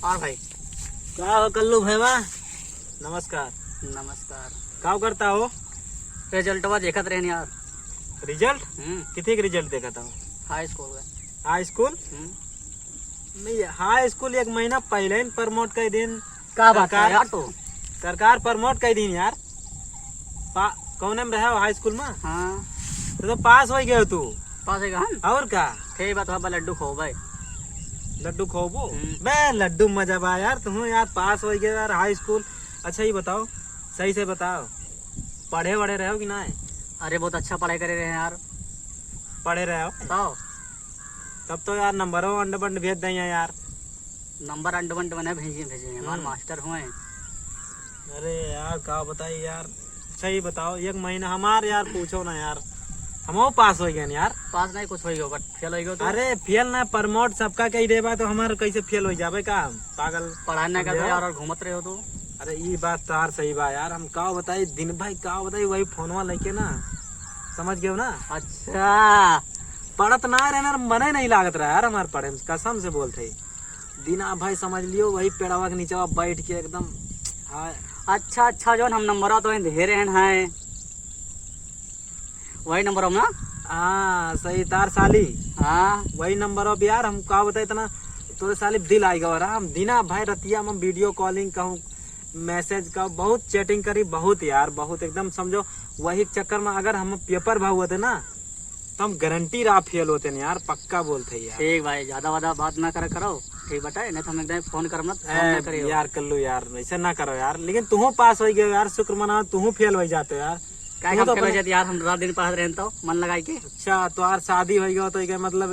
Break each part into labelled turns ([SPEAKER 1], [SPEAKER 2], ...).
[SPEAKER 1] और भाई
[SPEAKER 2] क्या हो कल्लू भैया? नमस्कार।
[SPEAKER 1] नमस्कार।
[SPEAKER 2] क्या करता हो?
[SPEAKER 1] रिजल्ट वा देखत रहे यार।
[SPEAKER 2] रिजल्ट कितने रिजल्ट देखा था?
[SPEAKER 1] हाई स्कूल में।
[SPEAKER 2] हाई स्कूल नहीं, हाई स्कूल एक महीना पहले ही प्रमोट कर दिन।
[SPEAKER 1] क्या बात है यार? तो
[SPEAKER 2] सरकार प्रमोट कर दिन यार। कौन में रहे हो हाई स्कूल में?
[SPEAKER 1] हाँ
[SPEAKER 2] तो पास हो गए तू।
[SPEAKER 1] पास है गहन।
[SPEAKER 2] और का
[SPEAKER 1] ठीक बात है, लड्डू खो भाई।
[SPEAKER 2] लड्डू खोबो बे लड्डू मजा बा यार। तुम यार पास हो गए यार हाई स्कूल। अच्छा ये बताओ, सही से बताओ, पढ़े वढ़े रहे हो कि नहीं?
[SPEAKER 1] अरे बहुत अच्छा पढ़ाई करे रहे हैं यार।
[SPEAKER 2] पढ़े रहे हो
[SPEAKER 1] बताओ।
[SPEAKER 2] तब तो यार नंबरों अंड बंड भेज दें यार।
[SPEAKER 1] नंबर अंडवंट बने भेजे हमारे मास्टर हुए।
[SPEAKER 2] अरे यार क्या बताइए यार, सही बताओ। एक महीना हमारे यार पूछो ना यार, हम पास हो गए यार।
[SPEAKER 1] पास नहीं कुछ हो बट फेल हो गए तो।
[SPEAKER 2] अरे फेल ना प्रमोट सबका कही देबा तो हमारे कैसे फेल हो जाबे का? पागल
[SPEAKER 1] पढ़ाई नहीं करते यार और घूमत रहे हो तो।
[SPEAKER 2] अरे ये बात तो यार सही बा यार। हम का बताई दिन भाई का बताई वही फोनवा लेके ना, समझ गए ना?
[SPEAKER 1] अच्छा
[SPEAKER 2] पढ़त ना रहना मने नहीं लागत रहा यार हमारे पढ़े में, कसम से बोलते दिना भाई समझ लियो वही पेड़वा के नीचे बैठ के एकदम। हाँ
[SPEAKER 1] अच्छा जो हम नंबर तो दे रहे हैं वही नंबर हम ना।
[SPEAKER 2] हाँ सही तार साली।
[SPEAKER 1] हाँ
[SPEAKER 2] वही नंबर अब यार। हम का बताए इतना तो साली दिल आएगा और हम दिना भाई रतिया में वीडियो कॉलिंग कहूँ, मैसेज का बहुत चैटिंग करी, बहुत यार बहुत एकदम समझो। वही चक्कर में अगर हम पेपर भाव होते ना तो हम गारंटी रहा फेल होते नहीं यार, पक्का बोलते यार।
[SPEAKER 1] ठीक भाई, ज्यादा बात ना करो। ठीक बताए नहीं तो हम एकदम फोन कर मत फोन ना करियो
[SPEAKER 2] यार कल्लू यार ऐसा ना करो यार। लेकिन तुम पास हो गए यार, शुक्र मनाओ। तुम फेल हो जाते हो यार।
[SPEAKER 1] क्या हम फेल हो जाते यार? हम रात दिन पढ़ते रहे तो मन लगाई के।
[SPEAKER 2] अच्छा तो यार शादी हो गया तो क्या मतलब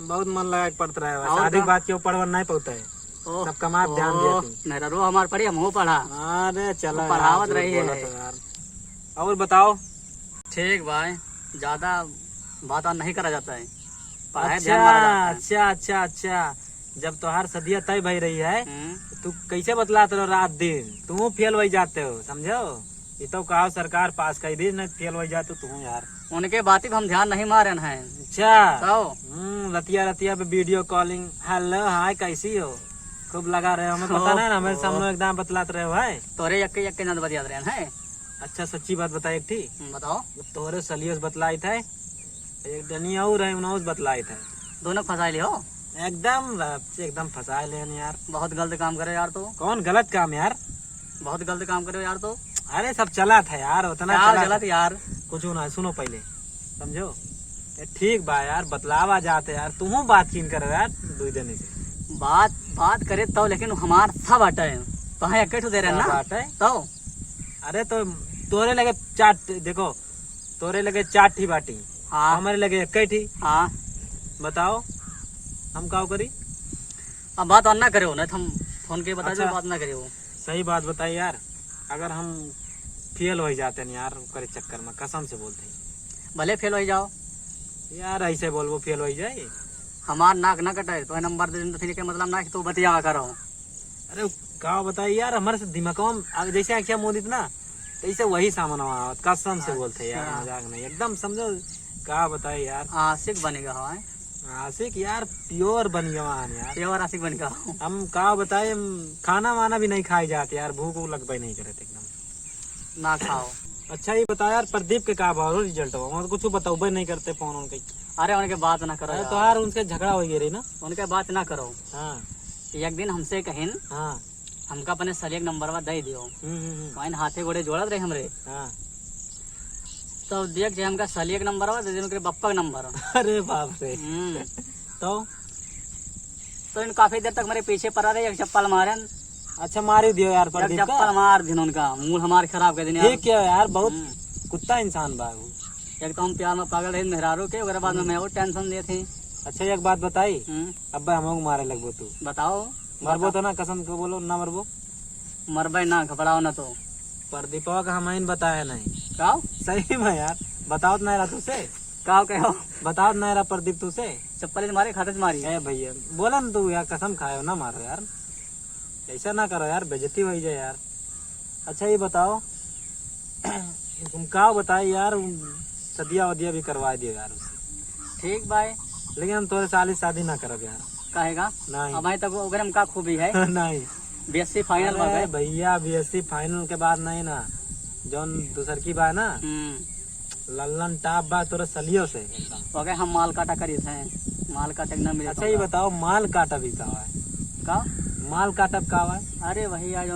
[SPEAKER 2] बहुत मन लगा के पड़ता है। शादी के बाद क्यों पढ़वा नहीं पड़ता है? सब कमा ध्यान दिया तुम।
[SPEAKER 1] नहीं रो हमारे पढ़ी हम पढ़ा।
[SPEAKER 2] अरे चलो
[SPEAKER 1] पढ़ावत रही है
[SPEAKER 2] यार। और बताओ।
[SPEAKER 1] ठीक भाई, ज्यादा बात नहीं करा जाता है। पढ़ाई
[SPEAKER 2] अच्छा
[SPEAKER 1] ध्यान मारा जाता है।
[SPEAKER 2] अच्छा अच्छा अच्छा, जब तोहार सदिया तय भई रही है तू कैसे बतलाते रहो रात दिन? तुम फेल हो जाते हो, समझो? ये तो कहा सरकार पास कर दी, नहीं फेल हो जाते तुम यार।
[SPEAKER 1] उनके बातें हम ध्यान नहीं मारे हैं।
[SPEAKER 2] अच्छा
[SPEAKER 1] तो
[SPEAKER 2] रतिया रतिया पे वीडियो कॉलिंग, हेलो हाय कैसी हो, खूब लगा रहे हो। हमें पता नहीं ना, हमें सामने एकदम बतलाते रहे हो भाई।
[SPEAKER 1] तोरे यक्के नंद बतिया रहे हैं।
[SPEAKER 2] अच्छा सच्ची बात बताई एक थी।
[SPEAKER 1] बताओ।
[SPEAKER 2] तोरे सलियस बतलाई थे, एक डनी और है उन्होंने बतलाई थे।
[SPEAKER 1] दोनों फंसा ली हो
[SPEAKER 2] एकदम फंसा ले यार।
[SPEAKER 1] बहुत गलत काम करे यार। तो
[SPEAKER 2] कौन गलत काम यार?
[SPEAKER 1] बहुत गलत काम करे यार। तो
[SPEAKER 2] अरे सब चला था यार, उतना
[SPEAKER 1] यार
[SPEAKER 2] चला
[SPEAKER 1] गलत
[SPEAKER 2] था।
[SPEAKER 1] यार
[SPEAKER 2] कुछ ना सुनो पहले, समझो? ठीक बा यार, बतलावा जाते यार। तुम बात किन करो यार 2 दिन से।
[SPEAKER 1] बात करे तो, लेकिन हमार सब हटे तो हाँ एक दे रहे हैं ना
[SPEAKER 2] बात है
[SPEAKER 1] तो।
[SPEAKER 2] अरे तो तोरे लगे चाट, देखो तोरे लगे 4 ठी बाटी,
[SPEAKER 1] हाँ
[SPEAKER 2] हमारे लगे 1 ठी।
[SPEAKER 1] हाँ
[SPEAKER 2] बताओ हम क्या करी?
[SPEAKER 1] अब बात और ना करे हो, नहीं तो हम फोन के बता
[SPEAKER 2] अच्छा।
[SPEAKER 1] बात ना करे हो।
[SPEAKER 2] सही बात बताई यार। अगर हम फेल हो जाते हैं यार करे चक्कर में, कसम से बोलते हैं
[SPEAKER 1] भले फेल हो जाओ
[SPEAKER 2] यार। ऐसे बोलबो फेल हो जाए,
[SPEAKER 1] हमार नाक ना कटे तो नंबर दे देते के मतलब ना कि तू बतिया करो।
[SPEAKER 2] अरे क्या बताइए यार, हमारे से दिमाग में जैसे आखिया मोदित ना तैसे वही सामान आवत, कसम से बोलते यार, मजाक नहीं एकदम, समझो? क्या बताइए यार।
[SPEAKER 1] आशिक बनेगा हमारे।
[SPEAKER 2] आशिक यार प्योर बन गया यार।
[SPEAKER 1] प्योर आशिक बनेगा।
[SPEAKER 2] हम क्या बताए, खाना वाना भी नहीं खाए जाते यार, भूख लग नहीं करे एकदम
[SPEAKER 1] ना खाओ।
[SPEAKER 2] अच्छा ये बता यार, प्रदीप के का भाव रिजल्ट हुआ? कुछ बताओ नहीं करते फोन उनके।
[SPEAKER 1] अरे उनके बात ना करो
[SPEAKER 2] तो यार उनसे झगड़ा हो गया रही ना।
[SPEAKER 1] उनके बात ना करो।
[SPEAKER 2] हाँ
[SPEAKER 1] एक दिन हमसे कहिन
[SPEAKER 2] हाँ
[SPEAKER 1] हमका अपने सलियक नंबर दे दियो। वहीं हाथे गोड़े जोड़त रहे हमरे।
[SPEAKER 2] हाँ
[SPEAKER 1] तो देख जे हमका सलियक नंबर दे दिन उनके बप्पा का नंबर।
[SPEAKER 2] अरे बाप रे।
[SPEAKER 1] तो इन काफी देर तक मेरे पीछे पड़ा रहे, एक चप्पल मारे।
[SPEAKER 2] अच्छा मारी दियो यार प्रदीप का।
[SPEAKER 1] चप्पल मार दिन उनका, मूड हमारे खराब कर दिन यार।
[SPEAKER 2] ठीक है यार, बहुत कुत्ता इंसान बाबू।
[SPEAKER 1] एक तो हम प्यार में पागल रहे मेहरारू के, उसके बाद में मैं और टेंशन दे थी।
[SPEAKER 2] अच्छा एक बात बताई, अब हम मारे लगबो तू?
[SPEAKER 1] बताओ।
[SPEAKER 2] मरबो तो ना, कसम को बोलो ना मरबो?
[SPEAKER 1] मरबे ना, घबराओ ना। तो
[SPEAKER 2] प्रदीपवा का हम बताया नहीं।
[SPEAKER 1] क्या
[SPEAKER 2] सही में यार, बताओ नहीं रहा तुझसे?
[SPEAKER 1] क्या कहो?
[SPEAKER 2] बताओ नहीं रहा प्रदीप तुझसे?
[SPEAKER 1] चप्पल मारे खाते से मारी
[SPEAKER 2] है भैया, बोला ना तू यार, कसम खाए ना मारो यार, ऐसा ना करो यार, बेइज्जती हो जाए यार। अच्छा ये बताओ तुम क्या बताए यार, सदिया वदिया भी करवा दियो यार उससे।
[SPEAKER 1] ठीक भाई,
[SPEAKER 2] लेकिन हम तोरे साली शादी ना करो यार।
[SPEAKER 1] कहेगा
[SPEAKER 2] नहीं
[SPEAKER 1] हमारे तक ओकरे में का खूबी है
[SPEAKER 2] नहीं
[SPEAKER 1] बीएससी फाइनल हो
[SPEAKER 2] अरे
[SPEAKER 1] गए।
[SPEAKER 2] भैया बीएससी फाइनल के बाद नहीं ना, जौन दूसर की बा ना लल्लन टाप बा तोरे सलियो से
[SPEAKER 1] हो गए हम माल काटा करी थे, माल काटे न मिले।
[SPEAKER 2] अच्छा ये बताओ माल काटा भी का है?
[SPEAKER 1] का
[SPEAKER 2] माल काटब का है?
[SPEAKER 1] अरे वही आज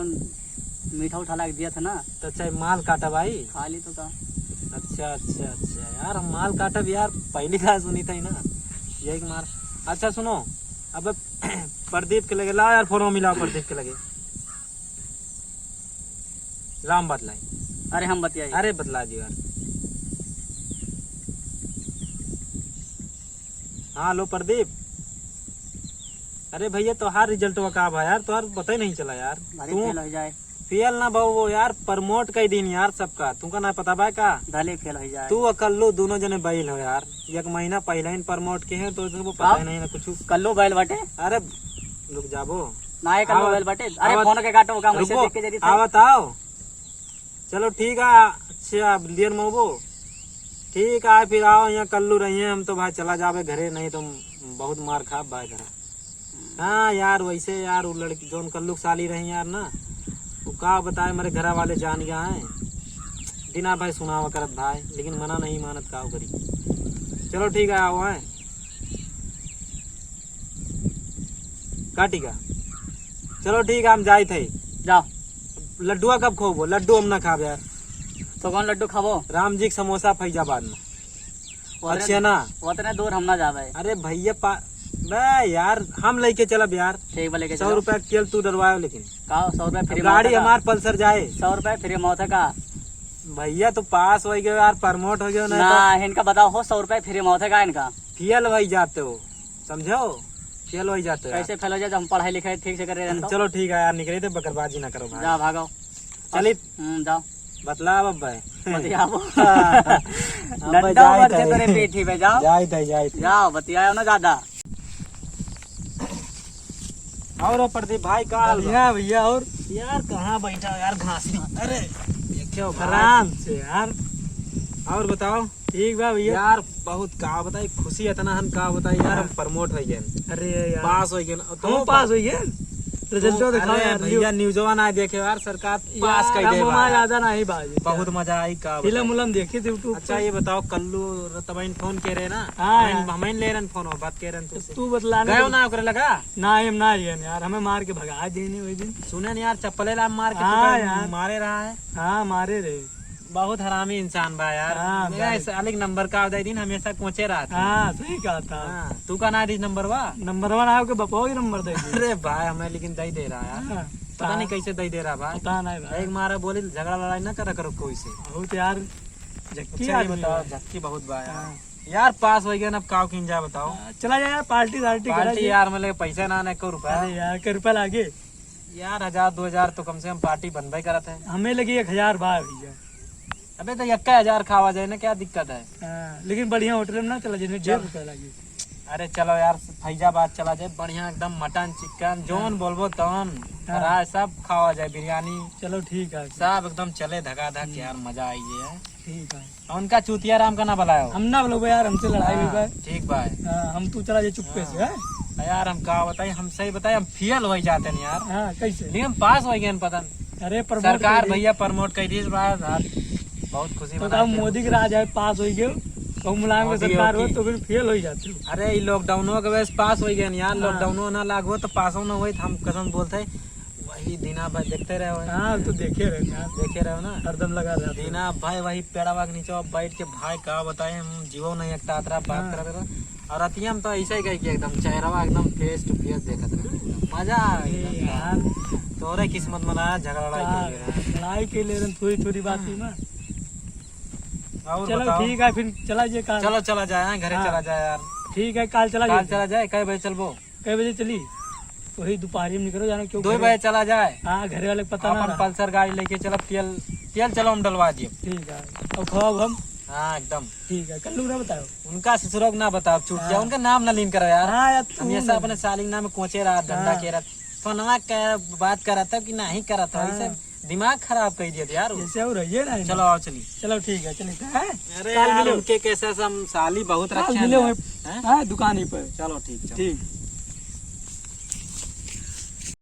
[SPEAKER 1] मीठा उठा ला के दिया था ना,
[SPEAKER 2] तो अच्छा ये माल काटब आई।
[SPEAKER 1] खाली तो का
[SPEAKER 2] अच्छा अच्छा अच्छा यार हम माल काटब यार पहली बार सुनी थी ना, यही मार। अच्छा सुनो अब प्रदीप के लगे ला यार फोन मिलाओ, प्रदीप के लगे राम बतलाई।
[SPEAKER 1] अरे हम बतियाई।
[SPEAKER 2] अरे बतला दियो यार। हाँ लो प्रदीप, अरे भैया तोहार रिजल्ट का बा यार, तोहार पता ही नहीं चला यार।
[SPEAKER 1] भले
[SPEAKER 2] तू
[SPEAKER 1] फेल हो जाए,
[SPEAKER 2] फेल ना बहु वो यार प्रमोट कई दिन यार सबका, तुमका ना पता बा का?
[SPEAKER 1] भले फेल हो जाए।
[SPEAKER 2] तू अकल्लू दोनों जने बैल हो यार, एक महीना पहले ही प्रमोट के हैं तो तुमको पता ही नहीं ना कुछ।
[SPEAKER 1] कल्लू बैल बटे
[SPEAKER 2] अरे रुक जाबो
[SPEAKER 1] ना है, कल्लू
[SPEAKER 2] आवत-
[SPEAKER 1] बैल बटे। अरे
[SPEAKER 2] आवत-
[SPEAKER 1] फोन के काटो का मैसेज
[SPEAKER 2] रुको
[SPEAKER 1] देख के जरी
[SPEAKER 2] आवत आओ। चलो ठीक है, अच्छा लियर मोबो ठीक है, फिर आओ यहाँ कल्लू रहिए हम तो भाई चला जावे घरे, नहीं तो बहुत मार खा भाई घर। हाँ यार वैसे यार वो लड़की जोन कल्लू साली रही यार ना, वो का बताए मेरे घर वाले जान गया है बिना भाई सुनावा करत भाई, लेकिन मना नहीं मानत का करी। चलो ठीक है आओ है काटिका। चलो ठीक है हम जाए थे।
[SPEAKER 1] जाओ।
[SPEAKER 2] लड्डुआ कब खोबो? लड्डू हम ना खाब यार।
[SPEAKER 1] तो कौन लड्डू खाबो?
[SPEAKER 2] राम जी के समोसा फैजाबाद में। अच्छा ना
[SPEAKER 1] उतने दूर हम ना जावे।
[SPEAKER 2] अरे भैया बे यार हम लेके चलब यार।
[SPEAKER 1] ठीक बा लेके
[SPEAKER 2] 100 रुपया तेल तू डरवायो, लेकिन
[SPEAKER 1] का 100 रुपया फ्री
[SPEAKER 2] गाड़ी हमार पल्सर जाए।
[SPEAKER 1] 100 रुपया फ्री मौत का
[SPEAKER 2] भैया तो पास हो गए यार, प्रमोट हो गए ना
[SPEAKER 1] ना, इनका बताओ हो 100 रुपया फ्री मौत का इनका।
[SPEAKER 2] फेल हो जाते हो, समझो फेल हो जाते हो यार।
[SPEAKER 1] कैसे फेल हो जाए? हम पढ़ाई लिखाई ठीक से कर रहे हैं।
[SPEAKER 2] चलो ठीक है यार निकले थे, बकरबाजी ना करो भाई।
[SPEAKER 1] जा भागो
[SPEAKER 2] चलिए
[SPEAKER 1] जाओ
[SPEAKER 2] बतला अब भाई
[SPEAKER 1] बतियाओ।
[SPEAKER 2] हम भाई
[SPEAKER 1] डंडा
[SPEAKER 2] जाए
[SPEAKER 1] ऊपर से
[SPEAKER 2] थे।
[SPEAKER 1] तेरे पीठी पे जाओ
[SPEAKER 2] जाए थे।
[SPEAKER 1] जाओ बतियाओ ना ज्यादा।
[SPEAKER 2] और प्रदीप भाई का हाल बा?
[SPEAKER 3] भैया भैया और
[SPEAKER 2] यार कहाँ बैठा यार घासी। अरे देखो भाई।
[SPEAKER 3] आराम से यार।
[SPEAKER 2] और बताओ
[SPEAKER 3] ठीक बा भैया।
[SPEAKER 2] यार बहुत का बताई खुशी इतना हम का बताई यार, हम प्रमोट हो गए,
[SPEAKER 3] अरे यार
[SPEAKER 2] पास हो गए।
[SPEAKER 3] तुम पास हुई है, रिजल्ट दिखाओ
[SPEAKER 2] अरे
[SPEAKER 3] यार।
[SPEAKER 2] भैया न्यूज़वा ना देखे यार, सरकार पास कर दे
[SPEAKER 3] हम
[SPEAKER 2] भाई।
[SPEAKER 3] ज्यादा नहीं बाजी,
[SPEAKER 2] बहुत मजा आई का बताई।
[SPEAKER 3] फिल्म उलम देखी थी यूट्यूब।
[SPEAKER 2] अच्छा ये बताओ कल्लू तबइन फोन के रहे ना?
[SPEAKER 3] हाँ यार।
[SPEAKER 2] हमें ले रहे फोन बात के रहे तुझसे।
[SPEAKER 3] तू बतलाने
[SPEAKER 2] गयो ना ओकरे लगा?
[SPEAKER 3] ना हम ना ये यार, हमें मार के भगा देने वही दिन।
[SPEAKER 2] सुने नहीं यार चप्पले लाम मार के
[SPEAKER 3] हाँ
[SPEAKER 2] तुझे
[SPEAKER 3] यार।
[SPEAKER 2] मारे रहा है।
[SPEAKER 3] हाँ मारे रे।
[SPEAKER 2] बहुत हरामी इंसान बा यार।
[SPEAKER 3] हाँ,
[SPEAKER 2] मेरा
[SPEAKER 3] भाई।
[SPEAKER 2] इस अलग नंबर का आवदाई दिन हमेशा कोचे रहा था।
[SPEAKER 3] हाँ सही कहा था।
[SPEAKER 2] हाँ, तू का ना दी नंबर बा?
[SPEAKER 3] नंबर 1 आओ के बपाओ के नंबर दे दी।
[SPEAKER 2] अरे भाई हमें लेकिन दई दे रहा यार,
[SPEAKER 3] हाँ,
[SPEAKER 2] पता नहीं कैसे दई दे रहा भाई।
[SPEAKER 3] पता नहीं भाई।
[SPEAKER 2] एक मारा बोली झगड़ा लड़ाई ना करा करो कोई से।
[SPEAKER 3] बहुत यार झक्की
[SPEAKER 2] अच्छा ये
[SPEAKER 3] आदमी
[SPEAKER 2] बताओ
[SPEAKER 3] है।
[SPEAKER 2] झक्की बहुत बा यार।
[SPEAKER 3] हाँ।
[SPEAKER 2] यार पास हो गया ना, अब काव किन जा बताओ।
[SPEAKER 3] चला जाए यार, पार्टी
[SPEAKER 2] पार्टी
[SPEAKER 3] करा
[SPEAKER 2] यार मतलब पैसा ना ना को रुपया
[SPEAKER 3] अरे यार के रुपया लागे,
[SPEAKER 2] यार 1000-2000 तो कम से कम पार्टी बनवाई करत है।
[SPEAKER 3] हमें लगी 1000 भाई भैया।
[SPEAKER 2] अबे तो 1000 खावा जाए ना, क्या दिक्कत है?
[SPEAKER 3] हाँ, लेकिन बढ़िया होटल में ना चला जाए, 1.5 रुपया लगी।
[SPEAKER 2] अरे चलो यार फैजाबाद चला जाए, बढ़िया एकदम मटन चिकन जोन बोलबो तवन फ्राई सब खावा जाए, बिरयानी
[SPEAKER 3] चलो ठीक है।
[SPEAKER 2] सब एकदम चले धका धक यार, मजा आई है।
[SPEAKER 3] ठीक है,
[SPEAKER 2] और उनका चूतिया राम का ना बुलायो।
[SPEAKER 3] हम ना बोलो यार, हमसे लड़ाई हुई
[SPEAKER 2] हाँ,
[SPEAKER 3] है।
[SPEAKER 2] ठीक भाई।
[SPEAKER 3] हाँ, हम तू चला जाए चुप्पे से। है
[SPEAKER 2] यार हम का बताए, हम सही बताए हम फेल हो जाते हैं यार,
[SPEAKER 3] हाँ कैसे?
[SPEAKER 2] लेकिन पास हो गए पता नहीं।
[SPEAKER 3] अरे प्रमोट
[SPEAKER 2] सरकार
[SPEAKER 3] कर दी।
[SPEAKER 2] भैया प्रमोट कर दी इस बार, बहुत खुशी
[SPEAKER 3] तो
[SPEAKER 2] मनाई।
[SPEAKER 3] मोदी के राज है, पास हो गए तो मुलायम के
[SPEAKER 2] मोदी
[SPEAKER 3] सरकार हो
[SPEAKER 2] होगी।
[SPEAKER 3] तो फिर फेल हो जाते हो।
[SPEAKER 2] अरे लॉकडाउन के वजह पास हो गए यार,
[SPEAKER 3] हाँ।
[SPEAKER 2] लॉकडाउन ना लागो तो पास ना हो, हम कसम बोलते वही दीना भाई देखते रहे।
[SPEAKER 3] हाँ तो देखे रहे यार,
[SPEAKER 2] देखे रहे हो ना
[SPEAKER 3] हरदम लगा रहता है।
[SPEAKER 2] दीना भाई वही पेड़वा के नीचे बैठ के भाई का बताए, हम जीवो नहीं एकता अतरा बात
[SPEAKER 3] हाँ।
[SPEAKER 2] करते रहे। और अतिया हम तो ऐसा ही कही कि एकदम चेहरा एकदम फेस टू फेस देखत रहे, मजा आ
[SPEAKER 3] अरे
[SPEAKER 2] गया
[SPEAKER 3] यार
[SPEAKER 2] तोरे किस्मत मना झगड़ा लड़ाई
[SPEAKER 3] हाँ,
[SPEAKER 2] कर रहा।
[SPEAKER 3] लड़ाई के लिए थोड़ी थोड़ी बात ही ना।
[SPEAKER 2] और
[SPEAKER 3] चलो
[SPEAKER 2] बताओ।
[SPEAKER 3] ठीक है, फिर चला जाए काल।
[SPEAKER 2] चलो चला जाए घरे,
[SPEAKER 3] हाँ।
[SPEAKER 2] चला जाए यार,
[SPEAKER 3] ठीक है, काल चला
[SPEAKER 2] काल
[SPEAKER 3] जाए।
[SPEAKER 2] चला जाए। कई बजे चलबो?
[SPEAKER 3] कई बजे चली? वही दोपहर में निकलो, जाना क्यों
[SPEAKER 2] 2 बजे चला जाए।
[SPEAKER 3] हाँ, घरे वाले को पता ना
[SPEAKER 2] अपन
[SPEAKER 3] रहा।
[SPEAKER 2] पल्सर गाड़ी लेके चलब, तेल तेल चलो हम डलवा दिए।
[SPEAKER 3] ठीक है, अब खाओ हम।
[SPEAKER 2] हाँ एकदम।
[SPEAKER 3] ठीक है, कल लोग ना बताओ।
[SPEAKER 2] उनका ससुरों को ना बताओ, चूक गया,
[SPEAKER 3] हाँ।
[SPEAKER 2] उनका नाम ना लीन करो यार।
[SPEAKER 3] हाँ यार तू
[SPEAKER 2] हमेशा अपने सालिक नाम में कोचे रहा, धंधा
[SPEAKER 3] हाँ।
[SPEAKER 2] के रहा, फोनवा के बात करा था कि नहीं करा था,
[SPEAKER 3] हाँ।
[SPEAKER 2] ऐसे दिमाग खराब कर दिया था यार वो।
[SPEAKER 3] जैसे और रहिए ना।
[SPEAKER 2] चलो आओ चली।
[SPEAKER 3] चलो ठीक है, चलिए। हैं?
[SPEAKER 2] अरे
[SPEAKER 3] काल
[SPEAKER 2] यार
[SPEAKER 3] मिलो।
[SPEAKER 2] उनके कैसे हम साली बहुत
[SPEAKER 3] काल
[SPEAKER 2] रखे
[SPEAKER 3] मिलो
[SPEAKER 2] हैं।
[SPEAKER 3] वहीं- हाँ, दुकान ही पर।
[SPEAKER 2] चलो ठीक।
[SPEAKER 3] ठीक।